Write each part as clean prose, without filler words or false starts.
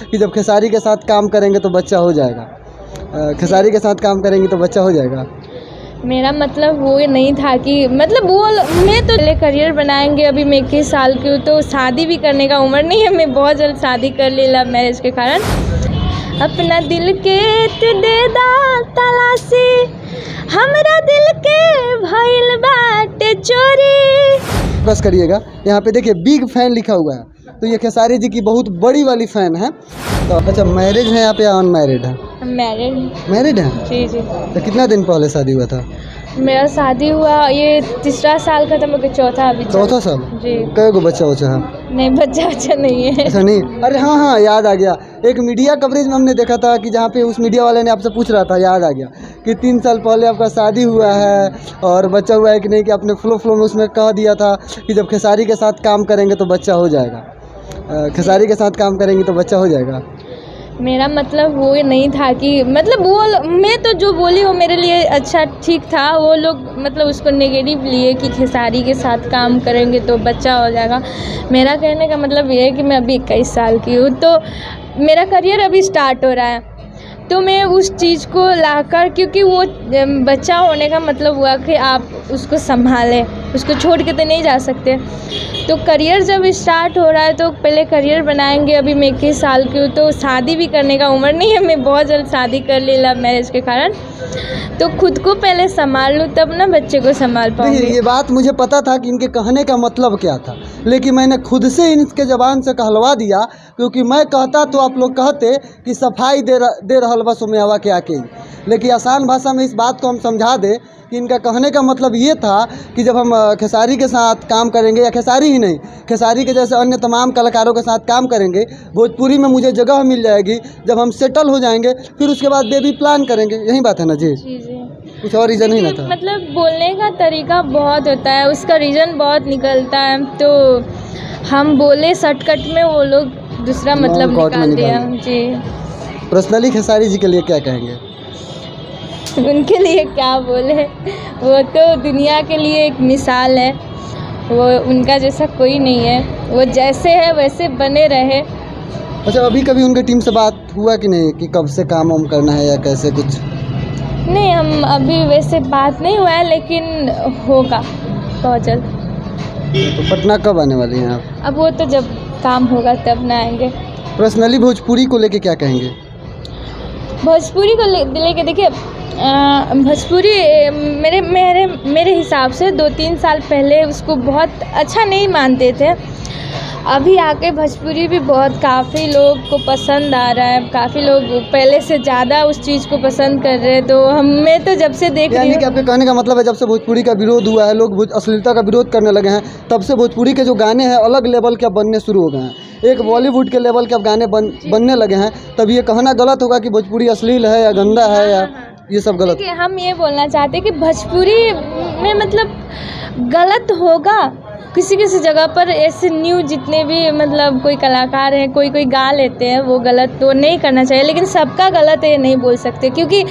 कि जब खेसारी के साथ काम करेंगे तो बच्चा हो जाएगा। खेसारी के साथ काम करेंगे तो बच्चा हो जाएगा। मेरा मतलब वो नहीं था कि मतलब वो मैं तो पहले करियर बनाएंगे। अभी मैं 21 साल की हूँ तो शादी भी करने का उम्र नहीं है। मैं बहुत जल्द शादी कर ली लव मैरिज के कारण। अपना दिल के तू दे दा तलाशी, हमरा दिल के भइल बाटे चोरी। बस करिएगा, यहाँ पे देखिए बिग फैन लिखा हुआ है, तो ये खेसारी जी की बहुत बड़ी वाली फैन है। तो अच्छा, मैरिज है यहाँ पे या अनमैरिड है? मैरिड है जी जी। तो कितना दिन पहले शादी हुआ था? मेरा शादी हुआ ये तीसरा साल खत्म हो गया, चौथा अभी चौथा साल जी। कई गो बच्चा है? नहीं, बच्चा नहीं है। ऐसा नहीं? अरे हाँ, याद आ गया। एक मीडिया कवरेज में हमने देखा था कि जहाँ पे उस मीडिया वाले ने आपसे पूछ रहा था, याद आ गया कि 3 साल पहले आपका शादी हुआ है और बच्चा हुआ है कि नहीं, कि आपने फ्लो में उसमें कह दिया था कि जब खेसारी के साथ काम करेंगे तो बच्चा हो जाएगा। खेसारी के साथ काम करेंगे तो बच्चा हो जाएगा। मेरा मतलब वो नहीं था कि मतलब वो मैं तो जो बोली वो मेरे लिए अच्छा ठीक था। वो लोग मतलब उसको नेगेटिव लिए कि खेसारी के साथ काम करेंगे तो बच्चा हो जाएगा। मेरा कहने का मतलब ये है कि मैं अभी 21 साल की हूँ, तो मेरा करियर अभी स्टार्ट हो रहा है, तो मैं उस चीज़ को लाकर, क्योंकि वो बच्चा होने का मतलब हुआ कि आप उसको संभालें, उसको छोड़ के तो नहीं जा सकते। तो करियर जब स्टार्ट हो रहा है तो पहले करियर बनाएंगे। अभी मैं 21 साल की हूँ तो शादी भी करने का उम्र नहीं है। मैं बहुत जल्द शादी कर ली लव मैरिज के कारण, तो खुद को पहले संभाल लूँ तब ना बच्चे को संभाल पाऊँगी। ये बात मुझे पता था कि इनके कहने का मतलब क्या था, लेकिन मैंने खुद से इनके ज़बान से कहलवा दिया, क्योंकि मैं कहता तो आप लोग कहते कि सफाई दे रहल बस में हवा के आके। लेकिन आसान भाषा में इस बात को हम समझा दें कि इनका कहने का मतलब ये था कि जब हम खेसारी के साथ काम करेंगे, या खेसारी ही नहीं, खेसारी के जैसे अन्य तमाम कलाकारों के साथ काम करेंगे, भोजपुरी में मुझे जगह मिल जाएगी। जब हम सेटल हो जाएंगे फिर उसके बाद बेबी प्लान करेंगे। यही बात है ना जी? जी जी। कुछ और रीज़न ही ना था? मतलब बोलने का तरीका बहुत होता है, उसका रीज़न बहुत निकलता है, तो हम बोले शॉर्टकट में, वो लोग दूसरा मतलब निकाल दिया जी। पर्सनली खेसारी जी के लिए क्या कहेंगे? उनके लिए क्या बोले, वो तो दुनिया के लिए एक मिसाल है। वो उनका जैसा कोई नहीं है, वो जैसे है वैसे बने रहे। अच्छा, अभी कभी उनके टीम से बात हुआ कि नहीं कि कब से काम वाम करना है या कैसे कुछ? नहीं, हम अभी वैसे बात नहीं हुआ है, लेकिन होगा बहुत जल्द। तो पटना कब आने वाली हैं आप? अब वो तो जब काम होगा तब ना आएंगे। पर्सनली भोजपुरी को लेके क्या कहेंगे? भोजपुरी को लेके देखिए, भोजपुरी मेरे हिसाब से 2-3 साल पहले उसको बहुत अच्छा नहीं मानते थे। अभी आके भोजपुरी भी बहुत काफ़ी लोग को पसंद आ रहा है, काफ़ी लोग पहले से ज़्यादा उस चीज़ को पसंद कर रहे हैं। तो हमें तो जब से देख रही हूँ, यानी कि आपके कहने का मतलब है जब से भोजपुरी का विरोध हुआ है, लोग अश्लीलता का विरोध करने लगे हैं, तब से भोजपुरी के जो गाने हैं अलग लेवल के बनने शुरू हो गए हैं। एक बॉलीवुड के लेवल के अब गाने बनने लगे हैं। तब ये कहना गलत होगा कि भोजपुरी अश्लील है या गंदा है या ये सब गलत। हम ये बोलना चाहते हैं कि भोजपुरी में मतलब गलत होगा किसी जगह पर। ऐसे न्यू जितने भी मतलब कोई कलाकार हैं, कोई गा लेते हैं, वो गलत तो नहीं करना चाहिए, लेकिन सबका गलत है ये नहीं बोल सकते, क्योंकि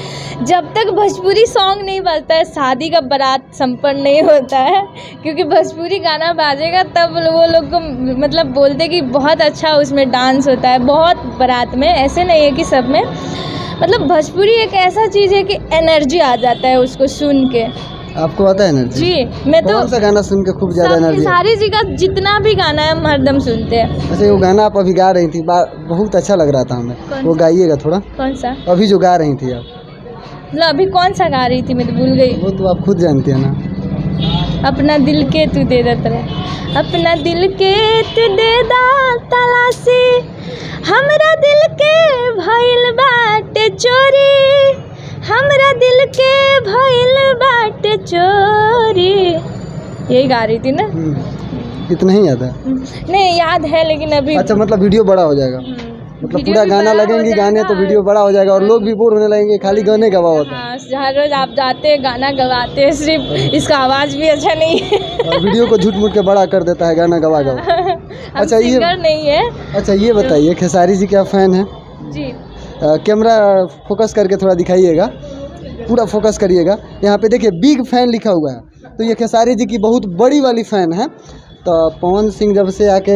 जब तक भोजपुरी सॉन्ग नहीं बजता है शादी का बारात संपन्न नहीं होता है। क्योंकि भोजपुरी गाना बाजेगा तब वो लोग को मतलब बोलते कि बहुत अच्छा उसमें डांस होता है, बहुत बारात में। ऐसे नहीं है कि सब में। मतलब भोजपुरी एक ऐसा चीज़ है कि एनर्जी आ जाता है उसको सुन के। आपको आता है एनर्जी? जी, मैं तो कौन सा गाना सुन के खूब ज़्यादा एनर्जी? खेसारी जी का जितना भी गाना है हम हरदम सुनते हैं। अच्छा, वो गाना आप अभी गा रही थी, बहुत अच्छा लग रहा था हमें, वो गाइएगा थोड़ा। कौन सा? अभी जो गा रही थी आप। मतलब अभी कौन सा गा रही थी, मैं तो भूल गई। वो तो आप खुद जानती है ना। अपना दिल के तू दे देता है, अपना दिल के तू दे दा तलाशी, हमरा दिल के भइल बाटे चोरी, हमरा दिल के भइल बाटे चोरी। यही गा रही थी ना? इतना ही याद है? नहीं याद है, लेकिन अभी। अच्छा, मतलब वीडियो बड़ा हो जाएगा, मतलब पूरा गाना लगेंगे गाने तो वीडियो बड़ा हो जाएगा और लोग भी बोर होने लगेंगे, खाली गाने गवा होता है। हाँ, हर रोज आप जाते हैं गाना गवाते हैं, सिर्फ इसका आवाज़ भी अच्छा नहीं है और वीडियो को झूठ मूठ के बड़ा कर देता है गाना गवा। अच्छा, ये नहीं है। अच्छा, ये बताइए, खेसारी जी क्या फ़ैन है जी? कैमरा फोकस करके थोड़ा दिखाइएगा, पूरा फोकस करिएगा। यहाँ पे देखिए बिग फैन लिखा हुआ है, तो ये खेसारी जी की बहुत बड़ी वाली फ़ैन है। तो पवन सिंह जब से आके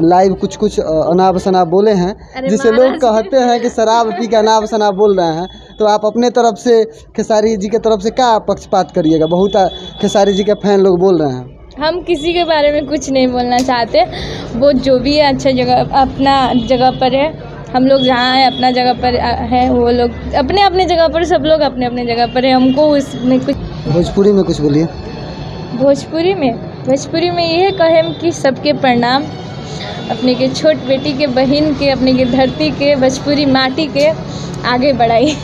लाइव कुछ कुछ अनाप शनाप बोले हैं, अरे जिसे लोग महाराज। कहते हैं कि शराब पी के अनाप शनाप बोल रहे हैं, तो आप अपने तरफ से खेसारी जी के तरफ से क्या पक्षपात करिएगा? बहुत खेसारी जी के फैन लोग बोल रहे हैं। हम किसी के बारे में कुछ नहीं बोलना चाहते, वो जो भी है अच्छा जगह अपना जगह पर है, हम लोग जहाँ हैं अपना जगह पर है, वो लोग अपने अपने जगह पर, सब लोग अपने अपने जगह पर है। हमको उसमें कुछ भोजपुरी में कुछ बोलिए। भोजपुरी में ये कहें कि सबके प्रणाम, अपने के छोट बेटी के, बहन के, अपने के धरती के, भोजपुरी माटी के आगे बढ़ाई।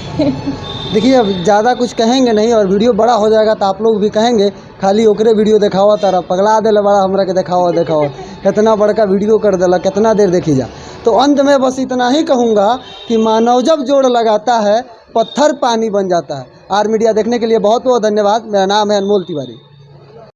देखिए अब ज़्यादा कुछ कहेंगे नहीं, और वीडियो बड़ा हो जाएगा तो आप लोग भी कहेंगे खाली ओकरे वीडियो देखावा तारा पगला देला बड़ा हमरा के देखावा कितना बड़का वीडियो कर देला, कितना देर देखी जा। तो अंत में बस इतना ही कहूँगा कि मानव जब जोड़ लगाता है पत्थर पानी बन जाता है। आर मीडिया देखने के लिए बहुत बहुत धन्यवाद। मेरा नाम है अनमोल तिवारी।